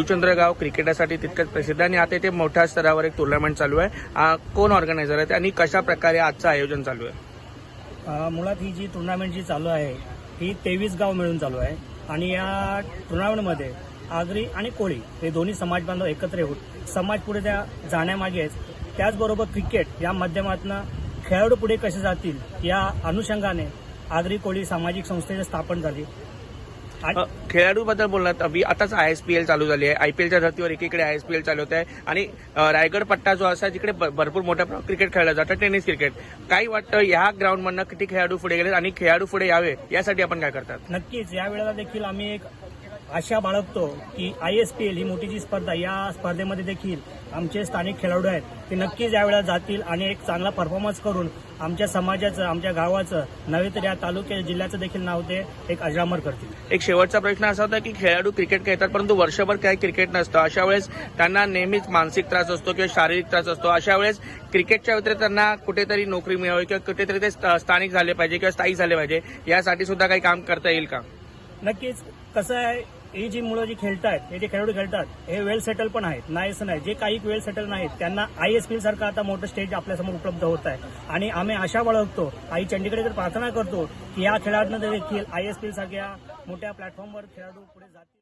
मधुचंद्रगाव क्रिकेटसाठी तितकंच प्रसिद्ध आणि आता इथे मोठ्या स्तरावर एक टुर्नामेंट चालू आहे। कोण ऑर्गनायझर आहे आणि कशा प्रकारे आजचं आयोजन चालू आहे? मुळात ही जी टुर्नामेंट जी चालू आहे ही 23 गाव मिळून चालू आहे आणि या टुर्नामेंटमध्ये आगरी आणि कोळी हे दोन्ही समाज बांधव एकत्र येऊन समाज पुढे जाण्यामागेच त्याचबरोबर क्रिकेट या माध्यमातून खेळाडू पुढे कसे जातील या अनुषंगाने आगरी कोळी सामाजिक संस्थेची स्थापन झाली। खेळाडूबद्दल बोललात, अभि आताच ISPL चालू झाली आहे। IPLच्या धर्तीवर एकीकडे ISPL चालू होत आहे आणि रायगड पट्टा जो असा जिकडे भरपूर मोठ्या प्रमाणात क्रिकेट खेळलं जातं, टेनिस क्रिकेट। काय वाटतं या ग्राउंडमधनं किती खेळाडू पुढे गेले आणि खेळाडू पुढे यावे यासाठी आपण काय करतात? नक्कीच या वेळेला देखील आम्ही एक आशा बाळगतो की ISPL ही मोठी जी स्पर्धा, या स्पर्धेमध्ये देखील आमचे स्थानिक खेळाडू आहेत ते नक्कीच यावेळेला जातील आणि एक चांगला परफॉर्मन्स करून आमच्या समाजाचं, आमच्या गावाचं, नव्हे तर या तालुक्याच्या, जिल्ह्याचं देखील नाव ते एक अजरामर करतील। एक शेवटचा प्रश्न असा होता की खेळाडू क्रिकेट खेळतात परंतु वर्षभर काही क्रिकेट नसतं, अशा वेळेस त्यांना नेहमीच मानसिक त्रास असतो किंवा शारीरिक त्रास असतो। अशा वेळेस क्रिकेटच्या व्यतिरिक्त त्यांना कुठेतरी नोकरी मिळावी किंवा कुठेतरी ते स्थानिक झाले पाहिजे किंवा स्थायी झाले पाहिजे, यासाठी सुद्धा काही काम करता येईल का? नक्कीच। कसं आहे, ही जी मुलं जी खेळतात, हे जे खेळाडू खेळतात हे वेल सेटल पण आहेत, नाही असं नाही। जे काही वेल सेटल नाहीत त्यांना ISPL सारखं आता मोठं स्टेज आपल्यासमोर उपलब्ध होत आहे आणि आम्ही आशा बाळगतो, आई चंडीकडे तर प्रार्थना करतो की या खेळाडूंना देखील ISPL सारख्या मोठ्या प्लॅटफॉर्मवर खेळाडू पुढे जातील।